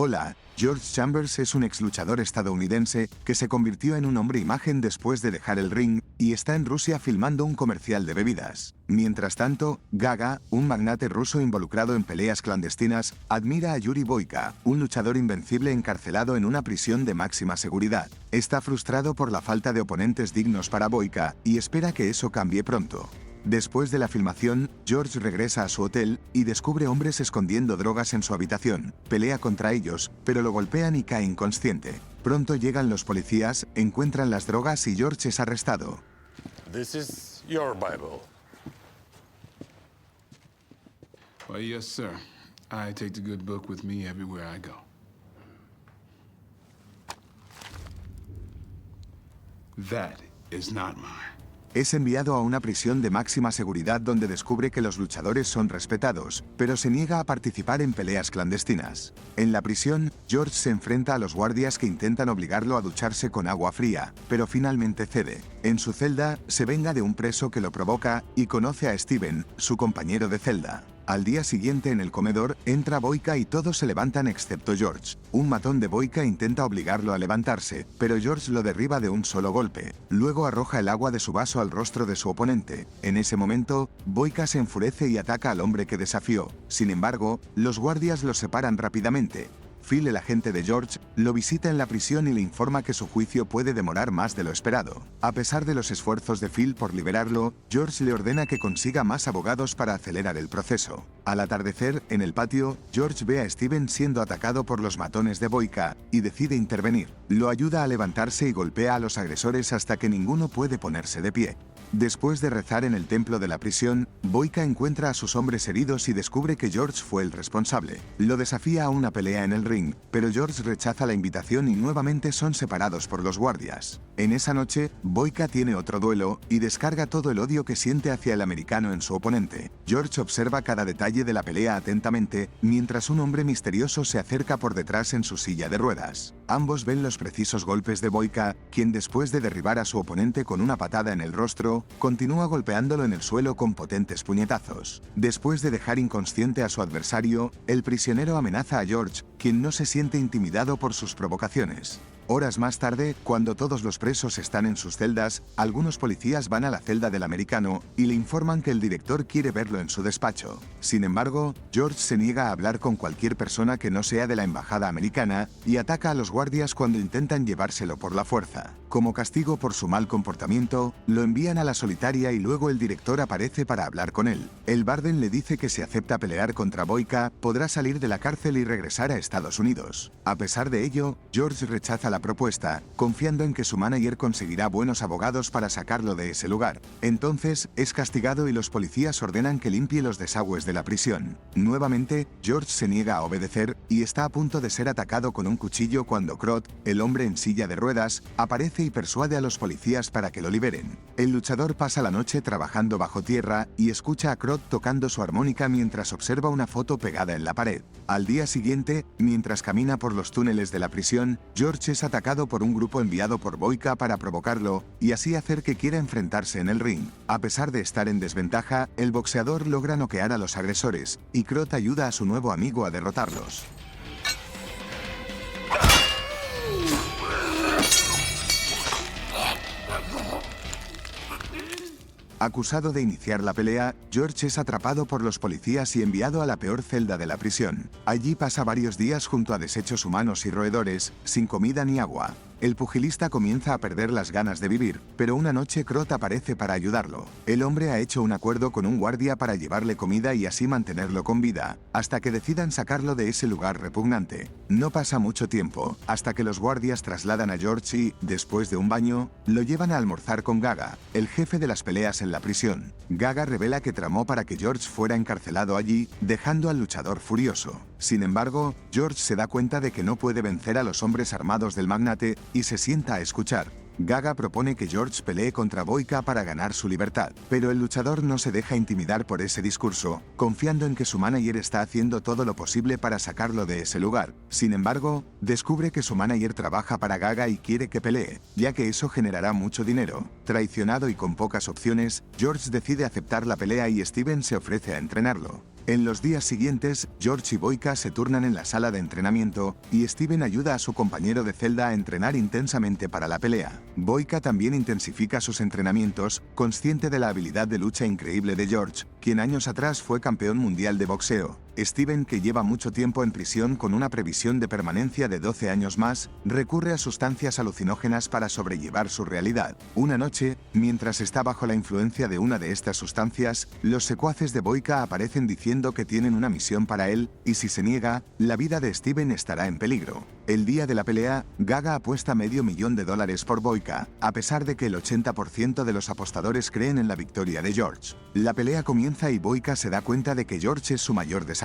Hola, George Chambers es un ex luchador estadounidense que se convirtió en un hombre imagen después de dejar el ring y está en Rusia filmando un comercial de bebidas. Mientras tanto, Gaga, un magnate ruso involucrado en peleas clandestinas, admira a Yuri Boyka, un luchador invencible encarcelado en una prisión de máxima seguridad. Está frustrado por la falta de oponentes dignos para Boyka y espera que eso cambie pronto. Después de la filmación, George regresa a su hotel y descubre hombres escondiendo drogas en su habitación. Pelea contra ellos, pero lo golpean y cae inconsciente. Pronto llegan los policías, encuentran las drogas y George es arrestado. This is your Bible. Why, yes, sir. I take the good book with me everywhere I go. That is not mine. Es enviado a una prisión de máxima seguridad donde descubre que los luchadores son respetados, pero se niega a participar en peleas clandestinas. En la prisión, George se enfrenta a los guardias que intentan obligarlo a ducharse con agua fría, pero finalmente cede. En su celda, se venga de un preso que lo provoca y conoce a Steven, su compañero de celda. Al día siguiente en el comedor, entra Boyka y todos se levantan excepto George. Un matón de Boyka intenta obligarlo a levantarse, pero George lo derriba de un solo golpe. Luego arroja el agua de su vaso al rostro de su oponente. En ese momento, Boyka se enfurece y ataca al hombre que desafió. Sin embargo, los guardias los separan rápidamente. Phil, el agente de George, lo visita en la prisión y le informa que su juicio puede demorar más de lo esperado. A pesar de los esfuerzos de Phil por liberarlo, George le ordena que consiga más abogados para acelerar el proceso. Al atardecer, en el patio, George ve a Steven siendo atacado por los matones de Boyka y decide intervenir. Lo ayuda a levantarse y golpea a los agresores hasta que ninguno puede ponerse de pie. Después de rezar en el templo de la prisión, Boyka encuentra a sus hombres heridos y descubre que George fue el responsable. Lo desafía a una pelea en el ring, pero George rechaza la invitación y nuevamente son separados por los guardias. En esa noche, Boyka tiene otro duelo y descarga todo el odio que siente hacia el americano en su oponente. George observa cada detalle de la pelea atentamente, mientras un hombre misterioso se acerca por detrás en su silla de ruedas. Ambos ven los precisos golpes de Boyka, quien después de derribar a su oponente con una patada en el rostro, continúa golpeándolo en el suelo con potentes puñetazos. Después de dejar inconsciente a su adversario, el prisionero amenaza a George, quien no se siente intimidado por sus provocaciones. Horas más tarde, cuando todos los presos están en sus celdas, algunos policías van a la celda del americano y le informan que el director quiere verlo en su despacho. Sin embargo, George se niega a hablar con cualquier persona que no sea de la embajada americana y ataca a los guardias cuando intentan llevárselo por la fuerza. Como castigo por su mal comportamiento, lo envían a la solitaria y luego el director aparece para hablar con él. El Warden le dice que si acepta pelear contra Boyka, podrá salir de la cárcel y regresar a Estados Unidos. A pesar de ello, George rechaza la propuesta, confiando en que su manager conseguirá buenos abogados para sacarlo de ese lugar. Entonces, es castigado y los policías ordenan que limpie los desagües de la prisión. Nuevamente, George se niega a obedecer y está a punto de ser atacado con un cuchillo cuando Crot, el hombre en silla de ruedas, aparece y persuade a los policías para que lo liberen. El luchador pasa la noche trabajando bajo tierra y escucha a Crot tocando su armónica mientras observa una foto pegada en la pared. Al día siguiente, mientras camina por los túneles de la prisión, George es atacado por un grupo enviado por Boyka para provocarlo y así hacer que quiera enfrentarse en el ring. A pesar de estar en desventaja, el boxeador logra noquear a los agresores y Crot ayuda a su nuevo amigo a derrotarlos. Acusado de iniciar la pelea, George es atrapado por los policías y enviado a la peor celda de la prisión. Allí pasa varios días junto a desechos humanos y roedores, sin comida ni agua. El pugilista comienza a perder las ganas de vivir, pero una noche Crot aparece para ayudarlo. El hombre ha hecho un acuerdo con un guardia para llevarle comida y así mantenerlo con vida, hasta que decidan sacarlo de ese lugar repugnante. No pasa mucho tiempo, hasta que los guardias trasladan a George y, después de un baño, lo llevan a almorzar con Gaga, el jefe de las peleas en la prisión. Gaga revela que tramó para que George fuera encarcelado allí, dejando al luchador furioso. Sin embargo, George se da cuenta de que no puede vencer a los hombres armados del magnate y se sienta a escuchar. Gaga propone que George pelee contra Boyka para ganar su libertad, pero el luchador no se deja intimidar por ese discurso, confiando en que su manager está haciendo todo lo posible para sacarlo de ese lugar. Sin embargo, descubre que su manager trabaja para Gaga y quiere que pelee, ya que eso generará mucho dinero. Traicionado y con pocas opciones, George decide aceptar la pelea y Steven se ofrece a entrenarlo. En los días siguientes, George y Boyka se turnan en la sala de entrenamiento, y Steven ayuda a su compañero de celda a entrenar intensamente para la pelea. Boyka también intensifica sus entrenamientos, consciente de la habilidad de lucha increíble de George, quien años atrás fue campeón mundial de boxeo. Steven, que lleva mucho tiempo en prisión con una previsión de permanencia de 12 años más, recurre a sustancias alucinógenas para sobrellevar su realidad. Una noche, mientras está bajo la influencia de una de estas sustancias, los secuaces de Boyka aparecen diciendo que tienen una misión para él, y si se niega, la vida de Steven estará en peligro. El día de la pelea, Gaga apuesta $500,000 por Boyka, a pesar de que el 80% de los apostadores creen en la victoria de George. La pelea comienza y Boyka se da cuenta de que George es su mayor desafío.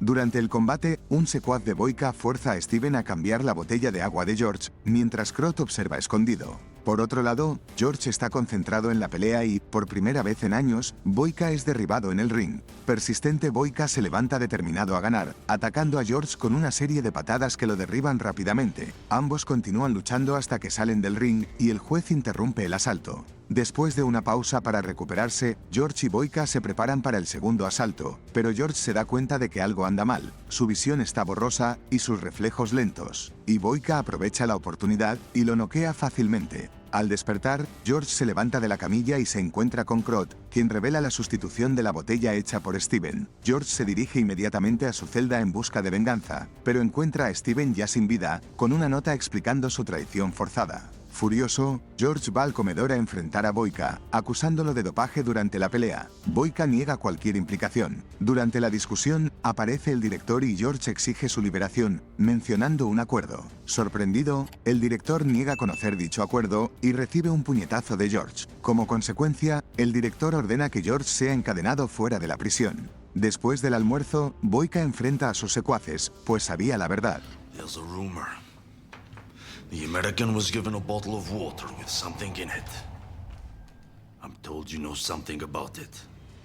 Durante el combate, un secuaz de Boyka fuerza a Steven a cambiar la botella de agua de George, mientras Krot observa escondido. Por otro lado, George está concentrado en la pelea y, por primera vez en años, Boyka es derribado en el ring. Persistente, Boyka se levanta determinado a ganar, atacando a George con una serie de patadas que lo derriban rápidamente. Ambos continúan luchando hasta que salen del ring y el juez interrumpe el asalto. Después de una pausa para recuperarse, George y Boyka se preparan para el segundo asalto, pero George se da cuenta de que algo anda mal. Su visión está borrosa y sus reflejos lentos, y Boyka aprovecha la oportunidad y lo noquea fácilmente. Al despertar, George se levanta de la camilla y se encuentra con Krot, quien revela la sustitución de la botella hecha por Steven. George se dirige inmediatamente a su celda en busca de venganza, pero encuentra a Steven ya sin vida, con una nota explicando su traición forzada. Furioso, George va al comedor a enfrentar a Boyka, acusándolo de dopaje durante la pelea. Boyka niega cualquier implicación. Durante la discusión, aparece el director y George exige su liberación, mencionando un acuerdo. Sorprendido, el director niega conocer dicho acuerdo y recibe un puñetazo de George. Como consecuencia, el director ordena que George sea encadenado fuera de la prisión. Después del almuerzo, Boyka enfrenta a sus secuaces, pues sabía la verdad. There's a rumor. The American was given a bottle of water with something in it. I'm told you know something about it.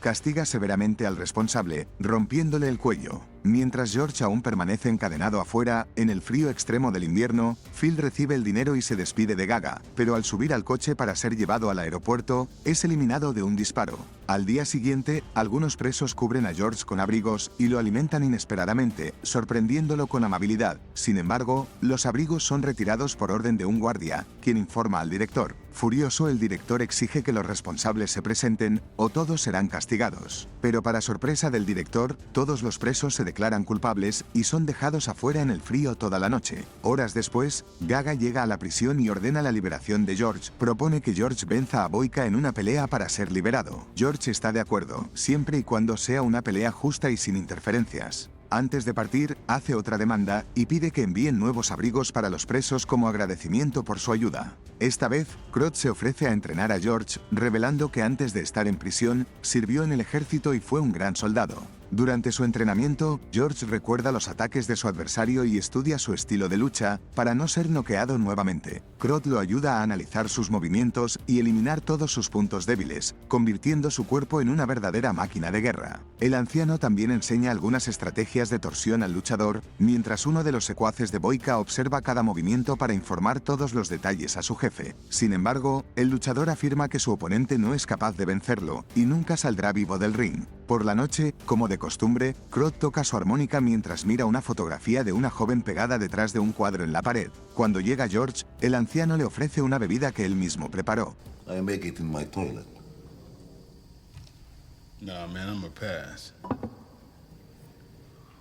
Castiga severamente al responsable, rompiéndole el cuello. Mientras George aún permanece encadenado afuera, en el frío extremo del invierno, Phil recibe el dinero y se despide de Gaga, pero al subir al coche para ser llevado al aeropuerto, es eliminado de un disparo. Al día siguiente, algunos presos cubren a George con abrigos y lo alimentan inesperadamente, sorprendiéndolo con amabilidad. Sin embargo, los abrigos son retirados por orden de un guardia, quien informa al director. Furioso, el director exige que los responsables se presenten o todos serán castigados. Pero para sorpresa del director, todos los presos se declaran culpables y son dejados afuera en el frío toda la noche. Horas después, Gaga llega a la prisión y ordena la liberación de George. Propone que George venza a Boyka en una pelea para ser liberado. George está de acuerdo, siempre y cuando sea una pelea justa y sin interferencias. Antes de partir, hace otra demanda y pide que envíen nuevos abrigos para los presos como agradecimiento por su ayuda. Esta vez, Krot se ofrece a entrenar a George, revelando que antes de estar en prisión, sirvió en el ejército y fue un gran soldado. Durante su entrenamiento, George recuerda los ataques de su adversario y estudia su estilo de lucha para no ser noqueado nuevamente. Krot lo ayuda a analizar sus movimientos y eliminar todos sus puntos débiles, convirtiendo su cuerpo en una verdadera máquina de guerra. El anciano también enseña algunas estrategias de torsión al luchador, mientras uno de los secuaces de Boyka observa cada movimiento para informar todos los detalles a su jefe. Sin embargo, el luchador afirma que su oponente no es capaz de vencerlo y nunca saldrá vivo del ring. Por la noche, como de costumbre, Krot toca su armónica mientras mira una fotografía de una joven pegada detrás de un cuadro en la pared. Cuando llega George, el anciano le ofrece una bebida que él mismo preparó. I make it in my toilet. Nah, man, I'm a pass.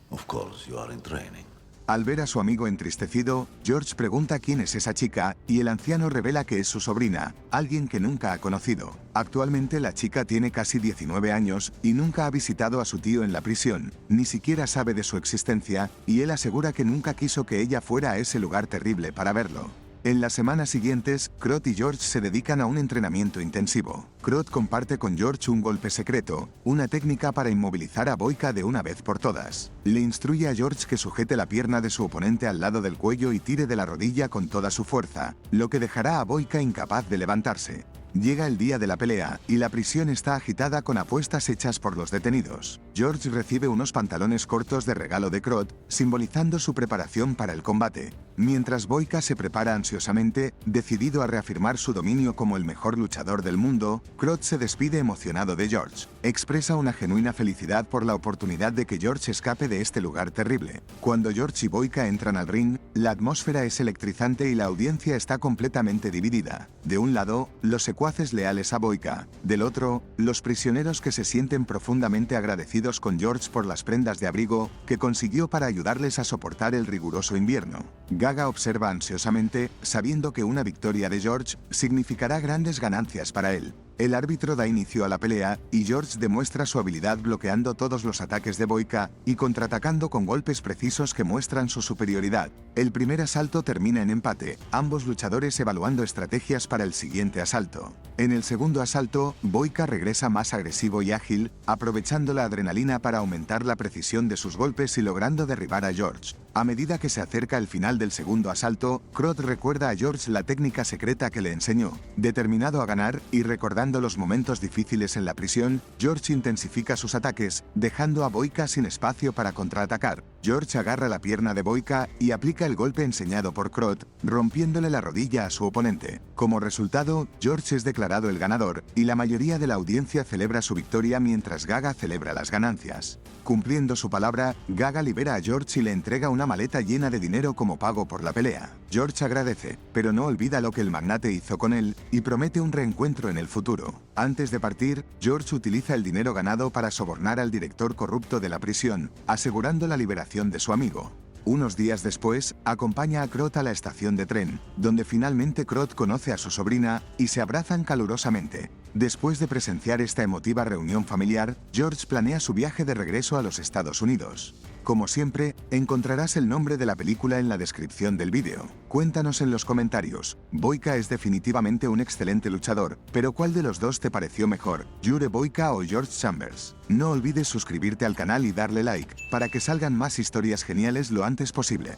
Of course, you are in training. Al ver a su amigo entristecido, George pregunta quién es esa chica y el anciano revela que es su sobrina, alguien que nunca ha conocido. Actualmente la chica tiene casi 19 años y nunca ha visitado a su tío en la prisión, ni siquiera sabe de su existencia, y él asegura que nunca quiso que ella fuera a ese lugar terrible para verlo. En las semanas siguientes, Krot y George se dedican a un entrenamiento intensivo. Krot comparte con George un golpe secreto, una técnica para inmovilizar a Boyka de una vez por todas. Le instruye a George que sujete la pierna de su oponente al lado del cuello y tire de la rodilla con toda su fuerza, lo que dejará a Boyka incapaz de levantarse. Llega el día de la pelea, y la prisión está agitada con apuestas hechas por los detenidos. George recibe unos pantalones cortos de regalo de Krot, simbolizando su preparación para el combate. Mientras Boyka se prepara ansiosamente, decidido a reafirmar su dominio como el mejor luchador del mundo, Krot se despide emocionado de George. expresa una genuina felicidad por la oportunidad de que George escape de este lugar terrible. Cuando George y Boyka entran al ring, la atmósfera es electrizante y la audiencia está completamente dividida. De un lado, los secuaces leales a Boyka, del otro, los prisioneros que se sienten profundamente agradecidos con George por las prendas de abrigo que consiguió para ayudarles a soportar el riguroso invierno. Gaga observa ansiosamente, sabiendo que una victoria de George significará grandes ganancias para él. El árbitro da inicio a la pelea y George demuestra su habilidad bloqueando todos los ataques de Boyka y contraatacando con golpes precisos que muestran su superioridad. El primer asalto termina en empate, ambos luchadores evaluando estrategias para el siguiente asalto. En el segundo asalto, Boyka regresa más agresivo y ágil, aprovechando la adrenalina para aumentar la precisión de sus golpes y logrando derribar a George. A medida que se acerca el final del segundo asalto, Croth recuerda a George la técnica secreta que le enseñó. Determinado a ganar y recordando los momentos difíciles en la prisión, George intensifica sus ataques, dejando a Boyka sin espacio para contraatacar. George agarra la pierna de Boyka y aplica el golpe enseñado por Croth, rompiéndole la rodilla a su oponente. Como resultado, George es declarado el ganador, y la mayoría de la audiencia celebra su victoria mientras Gaga celebra las ganancias. Cumpliendo su palabra, Gaga libera a George y le entrega una maleta llena de dinero como pago por la pelea. George agradece, pero no olvida lo que el magnate hizo con él y promete un reencuentro en el futuro. Antes de partir, George utiliza el dinero ganado para sobornar al director corrupto de la prisión, asegurando la liberación de su amigo. Unos días después, acompaña a Croth a la estación de tren, donde finalmente Croth conoce a su sobrina y se abrazan calurosamente. Después de presenciar esta emotiva reunión familiar, George planea su viaje de regreso a los Estados Unidos. Como siempre, encontrarás el nombre de la película en la descripción del vídeo. Cuéntanos en los comentarios. Boyka es definitivamente un excelente luchador, pero ¿cuál de los dos te pareció mejor, Jure Boyka o George Chambers? No olvides suscribirte al canal y darle like, para que salgan más historias geniales lo antes posible.